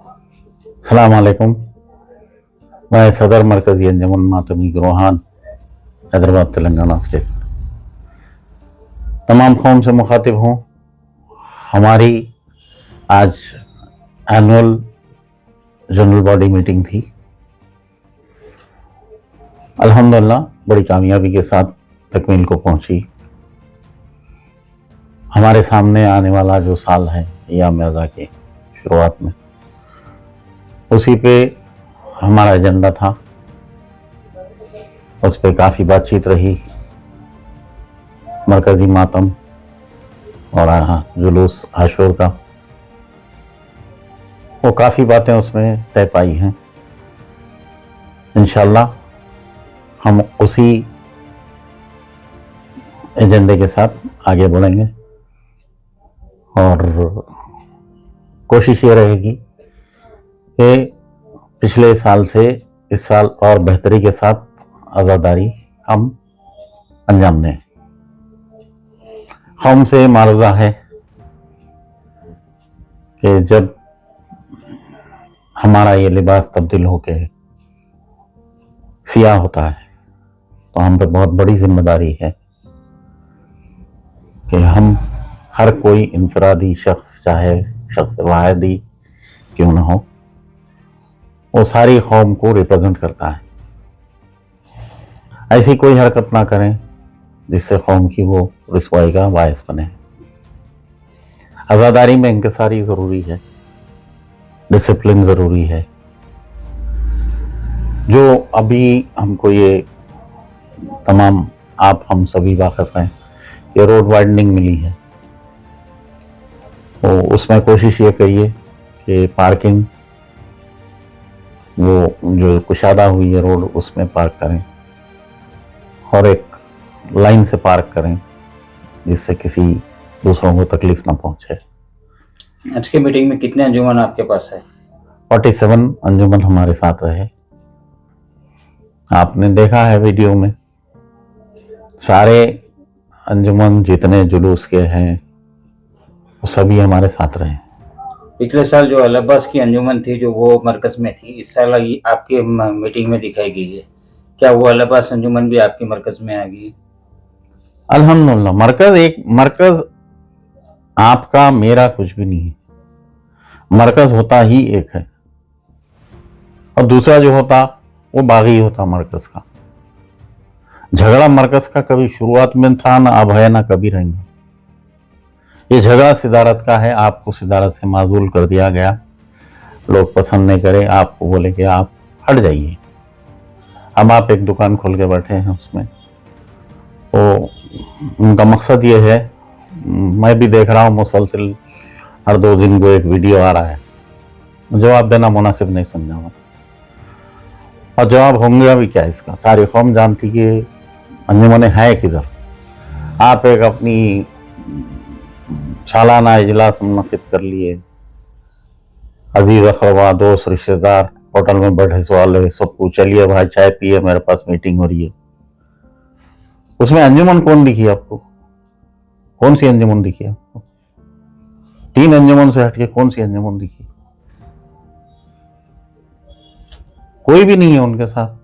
अस्सलाम वालेकुम। मैं सदर मरकज़ी अंजुमन मातमी गिरोहान हैदराबाद तेलंगाना स्टेट तमाम कौम से मुखातिब हूँ। हमारी आज एनुअल जनरल बॉडी मीटिंग थी। अल्हम्दुलिल्लाह बड़ी कामयाबी के साथ तकमील को पहुँची। हमारे सामने आने वाला जो साल है अय्याम अज़ा के शुरुआत में, उसी पे हमारा एजेंडा था। उस पर काफ़ी बातचीत रही। मरकज़ी मातम और जुलूस आशूर का, वो काफ़ी बातें उसमें तय पाई हैं। इंशाअल्लाह हम उसी एजेंडे के साथ आगे बढ़ेंगे और कोशिश ये रहेगी कि पिछले साल से इस साल और बेहतरी के साथ आज़ादारी हम अंजाम दें। कौम से मारूज़ा है कि जब हमारा ये लिबास तब्दील होके सियाह होता है तो हम पे बहुत बड़ी जिम्मेदारी है कि हम हर कोई इनफरादी शख्स, चाहे शख्स वाहिदी क्यों ना हो, वो सारी कौम को रिप्रेजेंट करता है। ऐसी कोई हरकत ना करें जिससे कौम की वो रुसवाई का बायस बने। आज़ादारी में इंकिसारी ज़रूरी है, डिसिप्लिन ज़रूरी है। जो अभी हमको ये तमाम आप हम सभी वाकिफ़ हैं कि रोड वाइडनिंग मिली है, तो उसमें कोशिश ये करिए कि पार्किंग वो जो कुशादा हुई है रोड उसमें पार्क करें और एक लाइन से पार्क करें जिससे किसी दूसरों को तकलीफ ना पहुंचे। आज की मीटिंग में कितने अंजुमन आपके पास है? 47 अंजुमन हमारे साथ रहे। आपने देखा है वीडियो में, सारे अंजुमन जितने जुलूस के हैं वो सभी हमारे साथ रहे। पिछले साल जो अल अब्बास की अंजुमन थी जो वो मरकज में थी, इस साल आपकी मीटिंग में दिखाई गई है, क्या वो अल अब्बास अंजुमन भी आपके मरकज में आ गई? अल्हम्दुलिल्लाह मरकज आपका मेरा कुछ भी नहीं है। मरकज होता ही एक है और दूसरा जो होता वो बागी होता मरकज का। झगड़ा मरकज का कभी शुरुआत में था ना, अब है ना, कभी रहेंगे। ये झगड़ा सिदारत का है, आपको सिदारत से माजूल कर दिया गया। लोग पसंद नहीं करे, आपको बोले कि आप हट जाइए। अब आप एक दुकान खोल के बैठे हैं उसमें, तो उनका मकसद ये है, मैं भी देख रहा हूँ मुसलसल हर 2 दिन को एक वीडियो आ रहा है, जवाब देना मुनासिब नहीं समझा मैं। और जवाब होंगे भी क्या इसका, सारी कौम जानती कि अंजुमने है किधर। आप एक अपनी सालाना इजलास मुनक़िद कर लिए, अजीज अखरबा दोस्त रिश्तेदार होटल में बैठे सवाल सबको, चलिए भाई चाय पिए, मेरे पास मीटिंग हो रही है। उसमें अंजुमन कौन दिखी आपको? कौन सी अंजुमन दिखी आपको? 3 अंजुमन से हटके कौन सी अंजुमन दिखी? कोई भी नहीं है उनके साथ,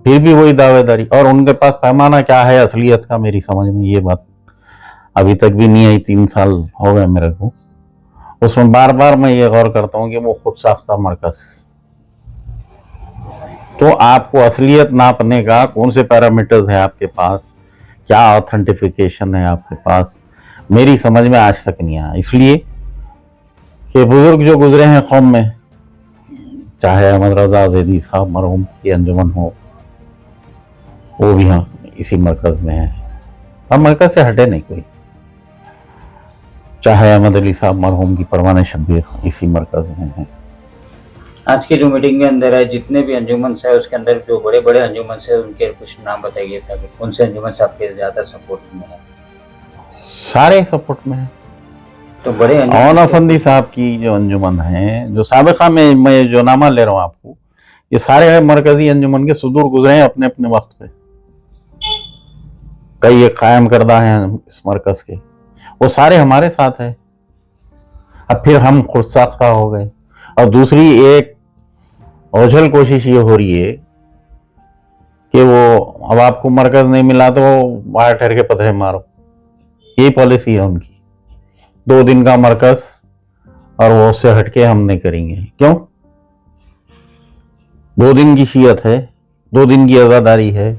फिर भी वही दावेदारी। और उनके पास पैमाना क्या है असलियत का, मेरी समझ में ये बात अभी तक भी नहीं आई। 3 साल हो गए मेरे को। उसमें बार बार मैं ये गौर करता हूँ कि वो खुद साख्ता मरकज। तो आपको असलियत नापने का कौन से पैरामीटर्स है आपके पास, क्या ऑथेंटिफिकेशन है आपके पास, मेरी समझ में आज तक नहीं आया। इसलिए कि बुजुर्ग जो गुजरे हैं कौम में, चाहे अहमद रजा ज़ैदी साहब मरहूम की अंजुमन हो, वो भी हाँ इसी मरकज में है और मरकज से हटे नहीं कोई। चाहे अहमद अली साहब मरहूम की परवाने शब्बीर इसी मरकज में है। आज की जो मीटिंग के अंदर है, जितने भी अंजुमन है उसके अंदर जो बड़े बड़े अंजुमन है उनके कुछ नाम बताइए, ताकि कौन से अंजुमन से आपके ज्यादा सपोर्ट में है? सारे सपोर्ट में है। तो बड़े औन अफंदी साहब की जो अंजुमन है, जो साबिका में मैं जो नामा ले रहा हूँ आपको, ये सारे मरकजी अंजुमन के सुदूर गुजरे हैं अपने अपने वक्त पे। कई एक कायम करदा हैं इस मरकज के, वो सारे हमारे साथ है। अब फिर हम खुद साख्ता हो गए, और दूसरी एक ओझल कोशिश ये हो रही है कि वो अब आपको मरकज नहीं मिला तो बाहर ठहर के पत्थरे मारो, यही पॉलिसी है उनकी। 2 दिन का मरकज और वो उससे हटके हम नहीं करेंगे। क्यों? 2 दिन की शियत है, 2 दिन की आजादारी है।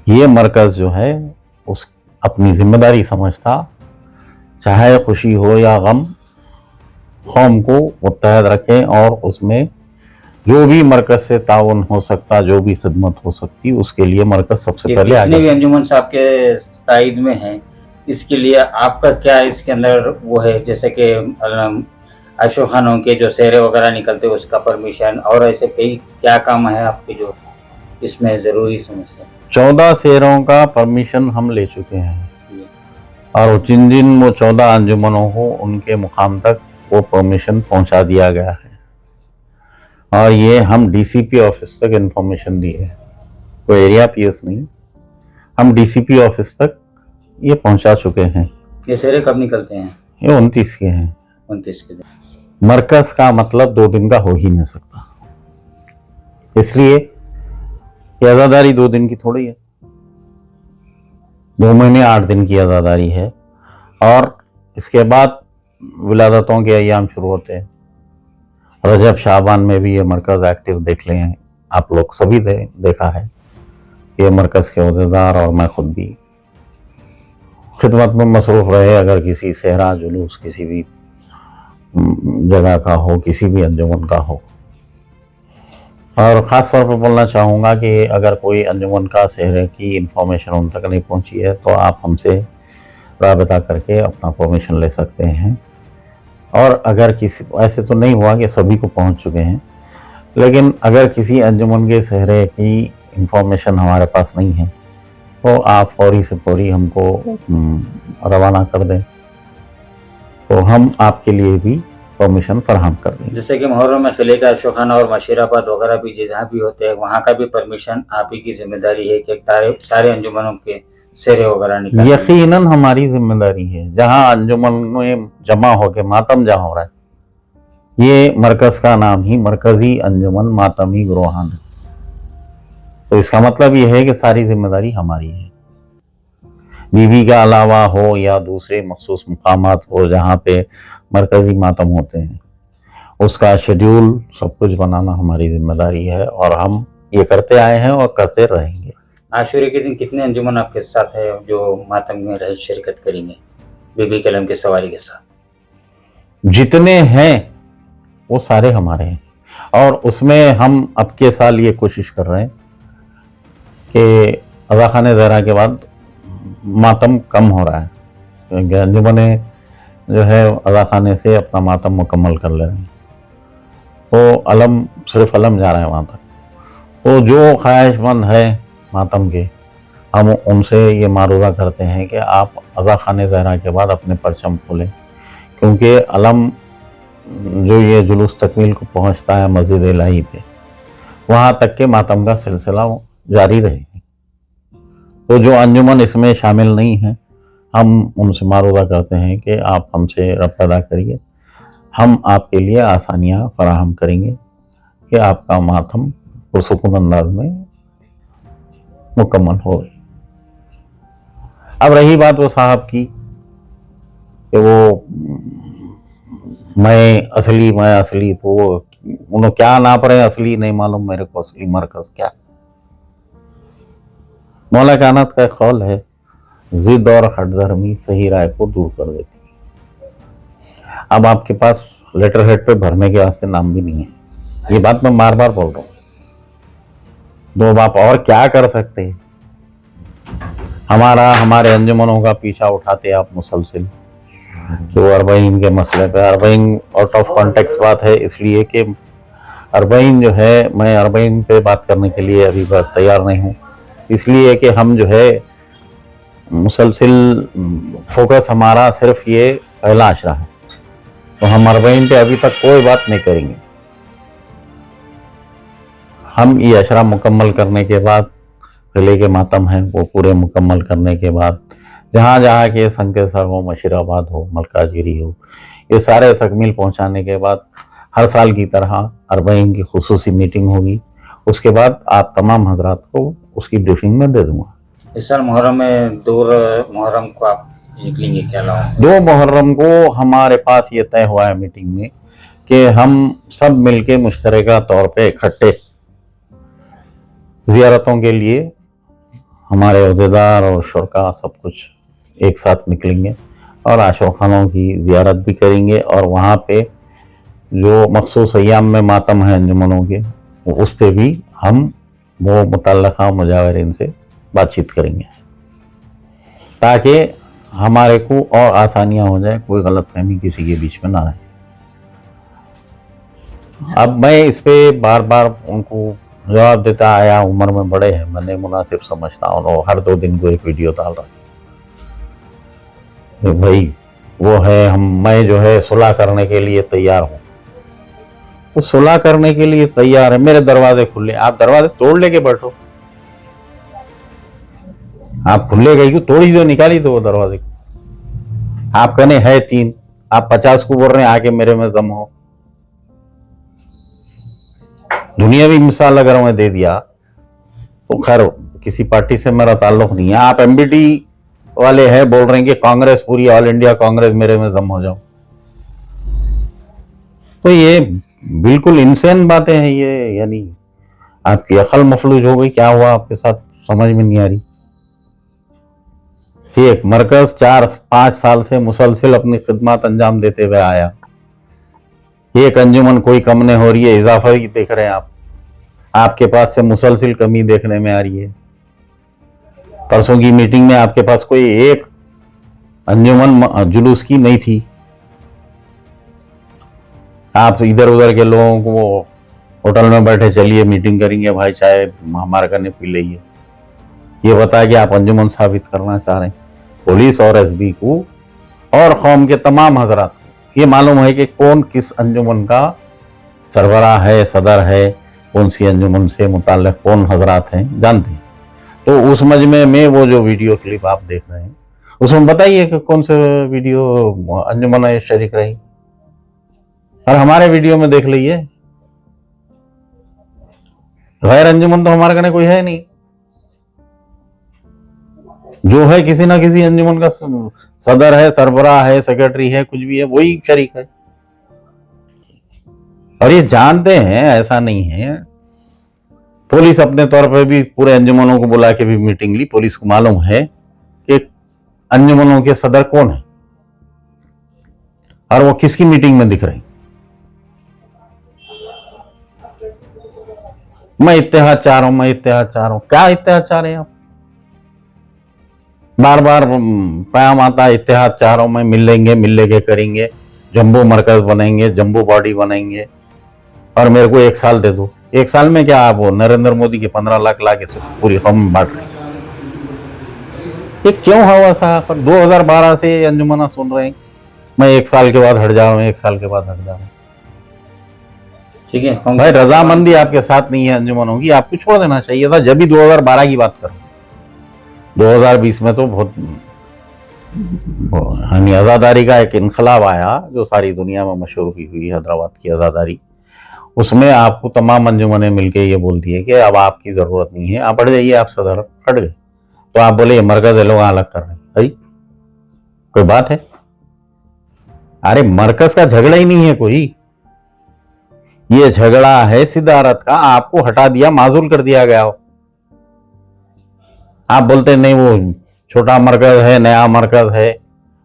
ये मरकज जो है उस अपनी जिम्मेदारी समझता, चाहे खुशी हो या गम, कौम को मुत्तहद रखें और उसमें जो भी मरकज से ताउन हो सकता, जो भी खिदमत हो सकती, उसके लिए मरकज सबसे पहले जितने आगे। भी अंजुमन साहब के ताइद में हैं, इसके लिए आपका क्या इसके अंदर वो है, जैसे कि अशोक खानों के जो सेहरे वगैरह निकलते हैं उसका परमिशन, और ऐसे कई क्या काम है आपके जो इसमें जरूरी समझते हैं? 14 शेरों का परमिशन हम ले चुके हैं जी। और जिन जिन वो 14 अंजुमनों को उनके मुकाम तक वो परमिशन पहुंचा दिया गया है। और ये हम डीसीपी ऑफिस तक इंफॉर्मेशन दी है, कोई एरिया पीएस नहीं, हम डीसीपी ऑफिस तक ये पहुंचा चुके हैं। ये सेहरे कब निकलते हैं? ये 29 के हैं। 29 के दिन। मरकज का मतलब 2 दिन का हो ही नहीं सकता, इसलिए ये आज़ादारी 2 दिन की थोड़ी है, 2 महीने 8 दिन की आज़ादारी है। और इसके बाद विलादतों के अय्याम शुरू होते हैं। रजब शाबान में भी ये मरकज़ एक्टिव देख लें आप लोग सभी देखा है। ये मरकज़ के अहदेदार और मैं खुद भी खिदमत में मसरूफ़ रहे। अगर किसी सहरा जुलूस किसी भी जगह का हो, किसी भी अंजुमन का हो, और ख़ास तौर पर बोलना चाहूँगा कि अगर कोई अंजुमन का सहरे की इंफॉर्मेशन उन तक नहीं पहुँची है तो आप हमसे राबता करके अपना परमिशन ले सकते हैं। और अगर किसी, ऐसे तो नहीं हुआ कि सभी को पहुँच चुके हैं, लेकिन अगर किसी अंजुमन के सहरे की इंफॉर्मेशन हमारे पास नहीं है तो आप फौरी से फौरी हमको रवाना कर दें, तो हम आपके लिए भी परमिशन फराहम कर देंगे। जैसे कि मुहर्रम में किले का अशोक खाना और मशीराबाद वगैरह भी जहाँ भी होते हैं वहाँ का भी परमिशन आप ही की जिम्मेदारी है कि सारे अंजुमनों के सेहरे वगैरह निकालें? यकीनन हमारी जिम्मेदारी है। जहाँ अंजुमन में जमा होके मातम जहाँ हो रहा है, ये मरकज का नाम ही मरकजी अंजुमन मातमी गिरोहान है, तो इसका मतलब ये है कि सारी जिम्मेदारी हमारी है। बीबी के अलावा हो या दूसरे मखसूस मुकामात हो जहाँ पे मरकजी मातम होते हैं, उसका शेड्यूल सब कुछ बनाना हमारी जिम्मेदारी है और हम ये करते आए हैं और करते रहेंगे। आशूरे के दिन कितने अंजुमन आपके साथ है जो मातम में रह शिरकत करेंगे बीबी कलम की सवारी के साथ? जितने हैं वो सारे हमारे हैं, और उसमें हम अब के साल ये कोशिश कर रहे हैं कि अज़ा खान ज़हरा के बाद मातम कम हो रहा है, क्योंकि अंजुमने जो है अज़ा खाने से अपना मातम मुकम्मल कर ले रहे हैं, तो अलम सिर्फ अलम जा रहा है वहाँ तक। तो जो ख्वाहिशमंद है मातम के, हम उनसे ये मारूदा करते हैं कि आप अज़ा खान ज़हरा के बाद अपने परचम खोलें, क्योंकि अलम जो ये जुलूस तकमील को पहुँचता है मस्जिद इलाही पे, वहाँ तक के मातम का सिलसिला जारी रहेगा। तो जो अंजुमन इसमें शामिल नहीं हैं, हम उनसे मारूदा करते हैं कि आप हमसे रब्ता अदा करिए, हम आपके लिए आसानियाँ फराहम करेंगे कि आपका मातम पुरसुकून अंदाज में मुकम्मल हो गई। अब रही बात वो साहब की कि वो मैं असली, तो वो उन्होंने क्या नाप रहे हैं असली नहीं मालूम मेरे को, असली मरकज क्या। मौला कायनात का कौल है, जिद और हटधर्मी सही राय को दूर कर देती है। अब आपके पास लेटर हेड पे भरने के वास्ते नाम भी नहीं है, ये बात मैं बार बार बोल रहा हूँ। दो आप और क्या कर सकते हैं? हमारे अंजुमनों का पीछा उठाते आप मुसलसिल, तो अरबईन के मसले पे, अरबईन आउट ऑफ कॉन्टेक्स्ट बात है, इसलिए कि अरबईन जो है, मैं अरबईन पे बात करने के लिए अभी बात तैयार नहीं हूँ, इसलिए कि हम जो है मुसलसिल फोकस हमारा सिर्फ ये पहला अशरा है, तो हम अरबईन पे अभी तक कोई बात नहीं करेंगे। हम ये अशरा मुकम्मल करने के बाद, किले के मातम हैं वो पूरे मुकम्मल करने के बाद, जहाँ जहाँ के संकेसर हो, मशीराबाद हो, मलकाजिरी हो, ये सारे तकमील पहुंचाने के बाद हर साल की तरह अरबईन की खुसूसी मीटिंग होगी। उसके बाद आप तमाम हजरात को उसकी ब्रीफिंग में दे दूंगा। इस साल मुहर्रम में दूर मुहर्रम को आप निकलेंगे क्या लाओ? 2 मुहर्रम को हमारे पास ये तय हुआ है मीटिंग में कि हम सब मिलके मुश्तरका तौर पे इकट्ठे ज़ियारतों के लिए हमारे अहदेदार और शुरका सब कुछ एक साथ निकलेंगे और आशूर खानों की ज़ियारत भी करेंगे और वहाँ पे जो मखसूस अय्याम में मातम है अंजुमनों के उस पर भी हम वो मुतल्लका मुजावरीन से बातचीत करेंगे ताकि हमारे को और आसानियाँ हो जाए, कोई गलतफहमी किसी के बीच में ना रहे। अब मैं इस पे बार बार उनको जवाब देता आया, उम्र में बड़े हैं, मैंने मुनासिब समझता हूँ और हर 2 दिन को एक वीडियो डाल रहा था। भाई वो है मैं जो है सुलह करने के लिए तैयार हूँ, वो सुलह करने के लिए तैयार है, मेरे दरवाजे खुले, आप दरवाजे तोड़ लेके बैठो। आप खुले गई को तोड़ी दो, निकाली दो वो दरवाजे को। आप कहने है 3, आप 50 को बोल रहे हैं आके मेरे में दम हो। दुनियावी मिसाल अगर मैं दे दिया तो खैर किसी पार्टी से मेरा ताल्लुक नहीं है। आप एमबीटी वाले हैं, बोल रहे हैं कि कांग्रेस पूरी ऑल इंडिया कांग्रेस मेरे में दम हो जाओ, तो ये बिल्कुल इंसान बातें हैं ये। यानी आपकी अकल मफलूज हो गई, क्या हुआ आपके साथ समझ में नहीं आ रही। एक मरकज 4-5 साल से मुसलसिल अपनी खिदमत अंजाम देते हुए आया, एक अंजुमन कोई कम नहीं हो रही है, इजाफा ही देख रहे हैं आप। आपके पास से मुसलसिल कमी देखने में आ रही है। परसों की मीटिंग में आपके पास कोई एक अंजुमन जुलूस की नहीं थी। आप इधर उधर के लोगों को होटल में बैठे चलिए मीटिंग करेंगे भाई, चाय हमारे करने पी लीजिए, ये बता कि आप अंजुमन साबित करना चाह रहे हैं। पुलिस और एसबी को और कौम के तमाम हजरात ये मालूम है कि कौन किस अंजुमन का सरबराह है, सदर है, कौन सी अंजुमन से मुताल्लिक कौन हजरात हैं, जानते हैं। तो उस मजमे में वो जो वीडियो क्लिप आप देख रहे हैं उसमें बताइए कि कौन से वीडियो अंजुमन शरीक रही, और हमारे वीडियो में देख लीजिए। गैर अंजुमन तो हमारे कहने कोई है नहीं, जो है किसी ना किसी अंजुमन का सदर है, सरबराह है, सेक्रेटरी है, कुछ भी है, वही शरीक है। और ये जानते हैं, ऐसा नहीं है। पुलिस अपने तौर पर भी पूरे अंजुमनों को बुला के भी मीटिंग ली। पुलिस को मालूम है कि अंजुमनों के सदर कौन है और वो किसकी मीटिंग में दिख रही। मैं इत्तेहाद चाह रहा हूं, मैं इत्तेहाद चाह रहा हूं। क्या इत्तेहाद चाह रहे हैं आप? बार बार प्याम आता है इत्तेहाद चाह रहा हूं मैं, मिल लेंगे करेंगे, जम्बो मरकज बनेंगे, जम्बो बॉडी बनेंगे, और मेरे को 1 साल दे दो। 1 साल में क्या आप वो नरेंद्र मोदी के 15 लाख ला के पूरी कौम में बांट रहे हैं? ये क्यों हुआ था? पर 2012 से अंजुमना सुन रहे हैं मैं 1 साल के बाद हट जा रहा हूँ, 1 साल के बाद हट जा रहा हूँ। ठीक है भाई रजामंदी आपके साथ नहीं है अंजुमनों की, आपको छोड़ देना चाहिए था। जब भी 2012 की बात करूं, 2020 में तो बहुत यानी आज़ादारी का एक इनकलाब आया जो सारी दुनिया में मशहूर हुई, हैदराबाद की आज़ादारी। उसमें आपको तमाम अंजुमने मिलके ये बोल दिए कि अब आपकी ज़रूरत नहीं है, आप हट जाइए, आप सदर हट गए। तो आप बोले ये मरकज़ लोग अलग कर रहे हैं। अरे कोई बात है? अरे मरकज़ का झगड़ा ही नहीं है कोई, ये झगड़ा है सिदारत का। आपको हटा दिया, माजूल कर दिया गया हो। आप बोलते नहीं वो छोटा मरकज है, नया मरकज है,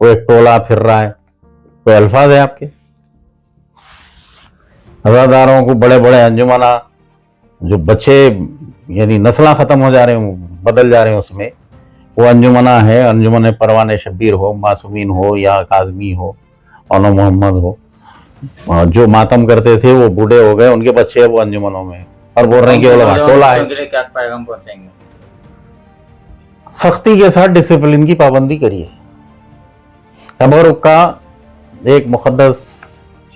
वो एक टोला फिर रहा है, कोई अल्फाज है आपके? अजादारों को बड़े बड़े अंजुमना जो बच्चे यानी नस्ल खत्म हो जा रहे हैं, बदल जा रहे हैं, उसमें वो अंजुमना है। अंजुमन परवाने शब्बीर हो, मासूमीन हो, या काजमी हो, अनो मोहम्मद हो, जो मातम करते थे वो बूढ़े हो गए, उनके बच्चे वो अंजुमनों में, और बोल रहे हैं कि वो लोग टोला है। क्या पैगाम पहुंचाएंगे? सख्ती के साथ डिसिप्लिन की पाबंदी करिए। तबरुक का एक मुकद्दस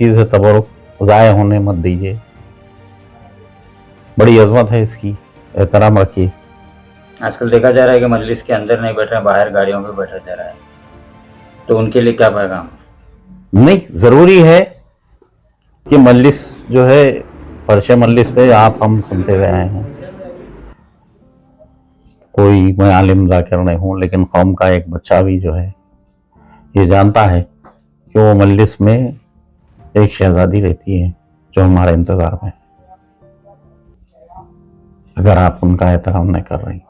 चीज है, तबरुक ज़ाया होने मत दीजिए, बड़ी अजमत है इसकी, एहतराम रखिए। आजकल देखा जा रहा है कि मजलिस के अंदर नहीं बैठ रहे, बाहर गाड़ियों में बैठा जा रहा है, तो उनके लिए क्या पैगाम? नहीं, ज़रूरी है कि मजलिस जो है, फर्श मजलिस पे आप हम सुनते रहे हैं। कोई मैं आलिम ज़ाकिर नहीं हूँ, लेकिन कौम का एक बच्चा भी जो है ये जानता है कि वो मजलिस में एक शहजादी रहती है जो हमारे इंतज़ार में है। अगर आप उनका एहतराम नहीं कर रही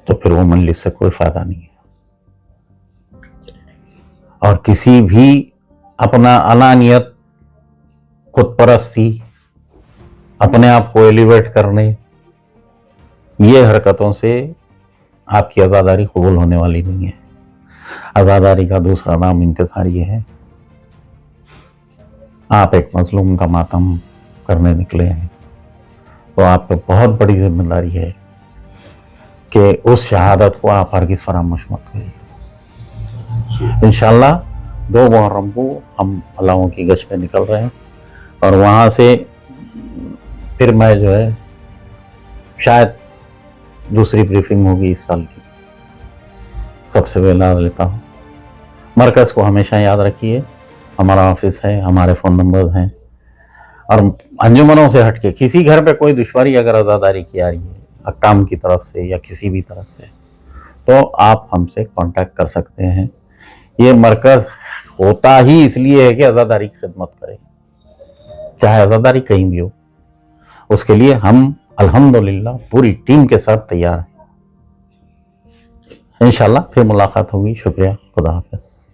तो फिर वो मजलिस से कोई फ़ायदा नहीं है। और किसी भी अपना अनानियत, खुद परस्ती, अपने आप को एलिवेट करने, ये हरकतों से आपकी आज़ादारी कबूल होने वाली नहीं है। आज़ादारी का दूसरा नाम इंतज़ार ये है। आप एक मजलूम का मातम करने निकले हैं तो आप पे बहुत बड़ी जिम्मेदारी है कि उस शहादत को आप हरगिज़ फरामोश मत करिए। इंशाअल्लाह 2 मुहर्रम को हम अल्लाहों की गश पे निकल रहे हैं और वहाँ से फिर मैं जो है शायद दूसरी ब्रीफिंग होगी इस साल की। सबसे पहला लेता हूँ, मरकज़ को हमेशा याद रखिए, हमारा ऑफिस है, हमारे फ़ोन नंबर हैं। और अंजुमनों से हटके किसी घर पे कोई दुश्वारी अगर आज़ादारी की आ रही है काम की तरफ से या किसी भी तरफ से, तो आप हमसे कांटेक्ट कर सकते हैं। ये मरकज़ होता ही इसलिए है कि आज़ादारी की खिदमत करे, चाहे आज़ादारी कहीं भी हो। उसके लिए हम अल्हम्दुलिल्लाह पूरी टीम के साथ तैयार हैं। इंशाअल्लाह फिर मुलाकात होगी। शुक्रिया, खुदा हाफ़िज़।